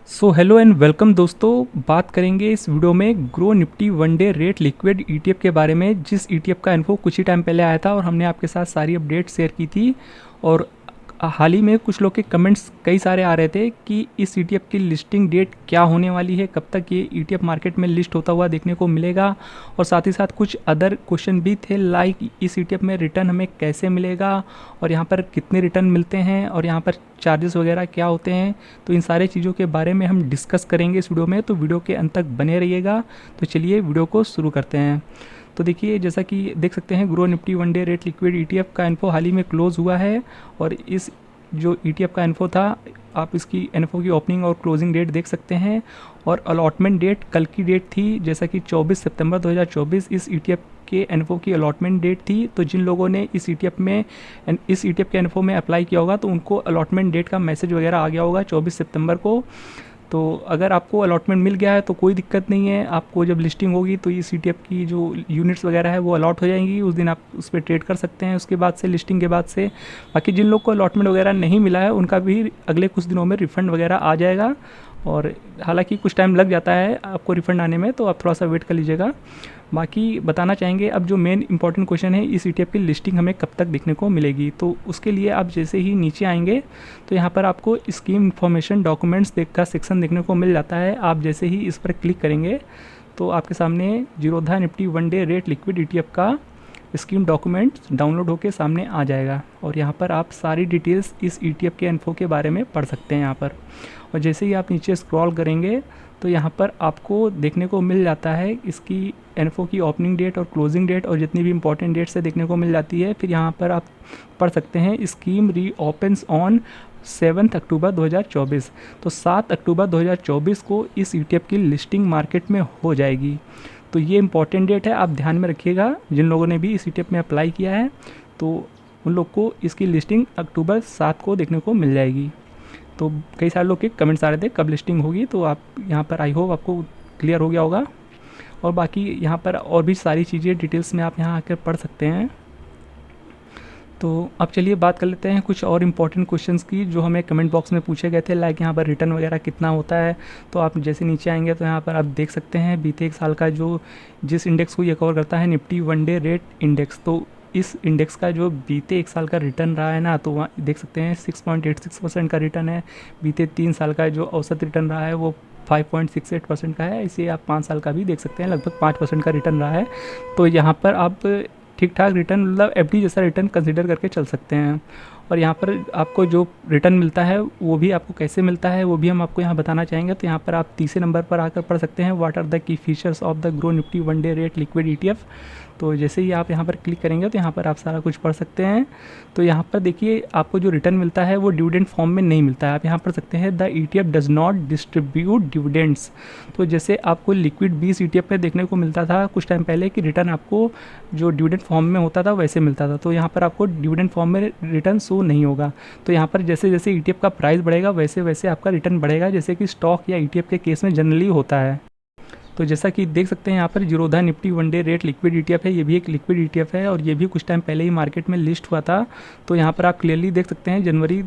So hello and welcome दोस्तों। बात करेंगे इस वीडियो में grow Nifty one day rate liquid ETF के बारे में, जिस ईटीएफ का इन्फो कुछ ही टाइम पहले आया था और हमने आपके साथ सारी अपडेट शेयर की थी। और हाल ही में कुछ लोग के कमेंट्स कई सारे आ रहे थे कि इस ईटीएफ की लिस्टिंग डेट क्या होने वाली है, कब तक ये ईटीएफ मार्केट में लिस्ट होता हुआ देखने को मिलेगा। और साथ ही साथ कुछ अदर क्वेश्चन भी थे, लाइक इस ईटीएफ में रिटर्न हमें कैसे मिलेगा और यहाँ पर कितने रिटर्न मिलते हैं और यहाँ पर चार्जेस वगैरह क्या होते हैं। तो इन सारे चीज़ों के बारे में हम डिस्कस करेंगे इस वीडियो में, तो वीडियो के अंत तक बने रहिएगा। तो चलिए वीडियो को शुरू करते हैं। तो देखिए, जैसा कि देख सकते हैं, grow Nifty one day rate liquid ETF का इन्फो हाल ही में क्लोज़ हुआ है। और इस जो ईटीएफ का इन्फो था, आप इसकी इन्फो की ओपनिंग और क्लोजिंग डेट देख सकते हैं। और अलॉटमेंट डेट कल की डेट थी, जैसा कि 24 सितंबर 2024 इस ईटीएफ के इन्फो की अलॉटमेंट डेट थी। तो जिन लोगों ने इस ईटीएफ के इन्फो में अप्लाई किया होगा, तो उनको अलॉटमेंट डेट का मैसेज वगैरह आ गया होगा 24 सितंबर को। तो अगर आपको अलॉटमेंट मिल गया है तो कोई दिक्कत नहीं है। आपको जब लिस्टिंग होगी तो इस ईटीएफ की जो यूनिट्स वगैरह है वो अलॉट हो जाएंगी, उस दिन आप उस पर ट्रेड कर सकते हैं उसके बाद से, लिस्टिंग के बाद से। बाकी जिन लोग को अलॉटमेंट वगैरह नहीं मिला है उनका भी अगले कुछ दिनों में रिफ़ंड वगैरह आ जाएगा। और हालांकि कुछ टाइम लग जाता है आपको रिफ़ंड आने में, तो आप थोड़ा सा वेट कर लीजिएगा। बाकी बताना चाहेंगे, अब जो मेन इंपॉर्टेंट क्वेश्चन है, इस ईटीएफ की लिस्टिंग हमें कब तक देखने को मिलेगी। तो उसके लिए आप जैसे ही नीचे आएंगे तो यहाँ पर आपको स्कीम इन्फॉर्मेशन डॉक्यूमेंट्स का सेक्शन देखने को मिल जाता है। आप जैसे ही इस पर क्लिक करेंगे तो आपके सामने Zerodha Nifty one day rate liquid ETF का स्कीम डॉक्यूमेंट्स डाउनलोड होकर सामने आ जाएगा। और यहाँ पर आप सारी डिटेल्स इस ईटीएफ के इन्फो के बारे में पढ़ सकते हैं यहाँ पर। और जैसे ही आप नीचे स्क्रॉल करेंगे तो यहाँ पर आपको देखने को मिल जाता है इसकी इन्फो की ओपनिंग डेट और क्लोजिंग डेट, और जितनी भी इंपॉर्टेंट डेट से देखने को मिल जाती है। फिर यहाँ पर आप पढ़ सकते हैं स्कीम री ओपन्स ऑन 7 अक्टूबर 2024। तो 7 अक्टूबर 2024 को इस ईटीएफ की लिस्टिंग मार्केट में हो जाएगी। तो ये इंपॉर्टेंट डेट है, आप ध्यान में रखिएगा। जिन लोगों ने भी इस ईटीएफ में अप्लाई किया है तो उन लोग को इसकी लिस्टिंग अक्टूबर 7 को देखने को मिल जाएगी। तो कई सारे लोग के कमेंट्स आ रहे थे कब लिस्टिंग होगी, तो आप यहाँ पर आई होप आपको क्लियर हो गया होगा। और बाकी यहाँ पर और भी सारी चीज़ें डिटेल्स में आप यहाँ आकर पढ़ सकते हैं। तो अब चलिए बात कर लेते हैं कुछ और इम्पॉर्टेंट क्वेश्चंस की जो हमें कमेंट बॉक्स में पूछे गए थे, लाइक यहाँ पर रिटर्न वगैरह कितना होता है। तो आप जैसे नीचे आएंगे तो यहाँ पर आप देख सकते हैं बीते एक साल का जो जिस इंडेक्स को ये कवर करता है, Nifty one day rate index. तो इस इंडेक्स का जो बीते एक साल का रिटर्न रहा है ना, तो वहाँ देख सकते हैं 6.86% का रिटर्न है। बीते 3 साल का जो औसत रिटर्न रहा है वो 5.68% का है। इसे आप 5 साल का भी देख सकते हैं, लगभग 5% का रिटर्न रहा है। तो यहाँ पर आप ठीक ठाक रिटर्न, मतलब एफडी जैसा रिटर्न कंसिडर करके चल सकते हैं। और यहाँ पर आपको जो रिटर्न मिलता है वो भी आपको कैसे मिलता है वो भी हम आपको यहाँ बताना चाहेंगे। तो यहाँ पर आप तीसरे नंबर पर आकर पढ़ सकते हैं what are the key features of the Groww Nifty one day rate liquid ETF. तो जैसे ही आप यहाँ पर क्लिक करेंगे तो यहाँ पर आप सारा कुछ पढ़ सकते हैं। तो यहाँ पर देखिए, आपको जो रिटर्न मिलता है वो डिविडेंड फॉर्म में नहीं मिलता है। आप यहाँ पढ़ सकते हैं the ETF does not distribute dividends. तो जैसे आपको लिक्विड 20 ईटीएफ में देखने को मिलता था कुछ टाइम पहले कि रिटर्न आपको जो डिविडेंड फॉर्म में होता था वैसे मिलता था, तो यहाँ पर आपको डिविडेंड फॉर्म में रिटर्न शो नहीं होगा। तो यहाँ पर जैसे जैसे ईटीएफ का प्राइस बढ़ेगा वैसे वैसे आपका रिटर्न बढ़ेगा, जैसे कि स्टॉक या ईटीएफ के केस में जनरली होता है। तो जैसा कि देख सकते हैं यहाँ पर Zerodha Nifty one day rate liquid ETF है, ये भी एक लिक्विड ईटीएफ है और ये भी कुछ टाइम पहले ही मार्केट में लिस्ट हुआ था। तो यहाँ पर आप क्लियरली देख सकते हैं जनवरी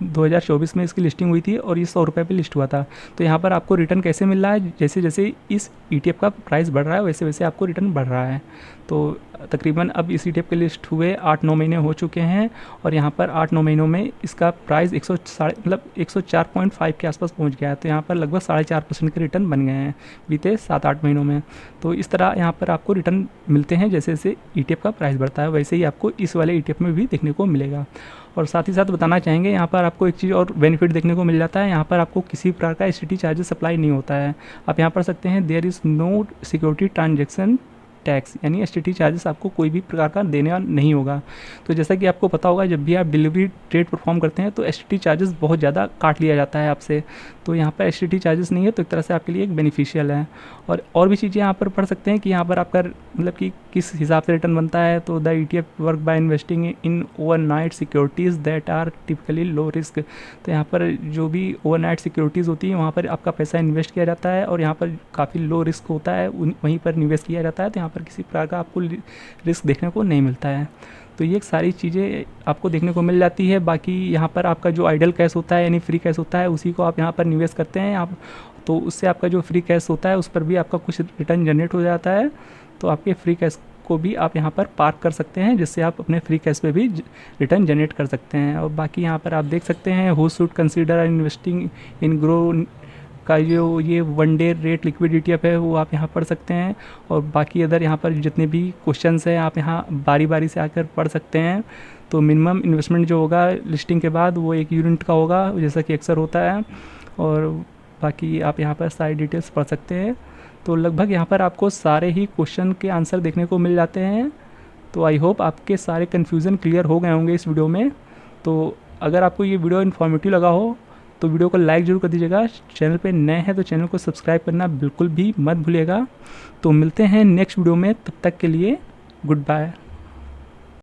2024 में इसकी लिस्टिंग हुई थी और ये 100 रुपये पे लिस्ट हुआ था। तो यहाँ पर आपको रिटर्न कैसे मिल रहा है, जैसे जैसे इस ईटीएफ का प्राइस बढ़ रहा है वैसे वैसे आपको रिटर्न बढ़ रहा है। तो तकरीबन अब इस ईटीएफ के लिस्ट हुए 8-9 महीने हो चुके हैं और यहाँ पर 8-9 महीनों में इसका प्राइस 104.5 के आसपास पहुँच गया है। तो यहाँ पर लगभग 4.5% के रिटर्न बन गए हैं बीते 7-8 महीनों में। तो इस तरह यहाँ पर आपको रिटर्न मिलते हैं, जैसे जैसे ईटीएफ का प्राइस बढ़ता है वैसे ही आपको इस वाले ईटीएफ में भी देखने को मिलेगा। और साथ ही साथ बताना चाहेंगे, यहाँ पर आपको एक चीज़ और बेनिफिट देखने को मिल जाता है, यहाँ पर आपको किसी प्रकार का एसटीटी चार्जेस अप्लाई नहीं होता है। आप यहाँ पढ़ सकते हैं there is no security transaction tax, यानी एसटीटी चार्जेस आपको कोई भी प्रकार का देने नहीं होगा। तो जैसा कि आपको पता होगा, जब भी आप डिलीवरी ट्रेड परफॉर्म करते हैं तो एसटीटी चार्जेस बहुत ज़्यादा काट लिया जाता है आपसे। तो यहाँ पर एसटीटी चार्जेस नहीं है, तो एक तरह से आपके लिए एक बेनिफिशियल है। और भी चीज़ें यहाँ पर पढ़ सकते हैं कि यहाँ पर आपका मतलब कि किस हिसाब से रिटर्न बनता है। तो the ETF work by investing in overnight securities that are typically low risk. तो यहाँ पर जो भी ओवरनाइट सिक्योरिटीज़ होती हैं वहाँ पर आपका पैसा इन्वेस्ट किया जाता है और यहाँ पर काफ़ी लो रिस्क होता है, वहीं पर निवेश किया जाता है। तो यहाँ पर किसी प्रकार का आपको रिस्क देखने को नहीं मिलता है। तो ये सारी चीज़ें आपको देखने को मिल जाती है। बाकी यहाँ पर आपका जो आइडल कैश होता है यानी फ्री कैश होता है, उसी को आप यहाँ पर निवेश करते हैं आप, तो उससे आपका जो फ्री कैश होता है उस पर भी आपका कुछ रिटर्न जनरेट हो जाता है। तो आपके फ्री कैश को भी आप यहाँ पर पार्क कर सकते हैं, जिससे आप अपने फ्री कैश पे भी रिटर्न जनरेट कर सकते हैं। और बाकी यहाँ पर आप देख सकते हैं who should consider investing in grow का जो ये 1 डे रेट लिक्विड ETF है वो आप यहाँ पढ़ सकते हैं। और बाकी अदर यहाँ पर जितने भी क्वेश्चंस हैं आप यहाँ बारी बारी से आकर पढ़ सकते हैं। तो मिनिमम इन्वेस्टमेंट जो होगा लिस्टिंग के बाद वो 1 यूनिट का होगा, जैसा कि अक्सर होता है। और बाकी आप यहाँ पर सारी डिटेल्स पढ़ सकते हैं। तो लगभग यहाँ पर आपको सारे ही क्वेश्चन के आंसर देखने को मिल जाते हैं। तो आई होप आपके सारे कन्फ्यूज़न क्लियर हो गए होंगे इस वीडियो में। तो अगर आपको ये वीडियो इन्फॉर्मेटिव लगा हो तो वीडियो को लाइक ज़रूर कर दीजिएगा। चैनल पे नए हैं तो चैनल को सब्सक्राइब करना बिल्कुल भी मत भूलिएगा। तो मिलते हैं नेक्स्ट वीडियो में, तब तक के लिए गुड बाय।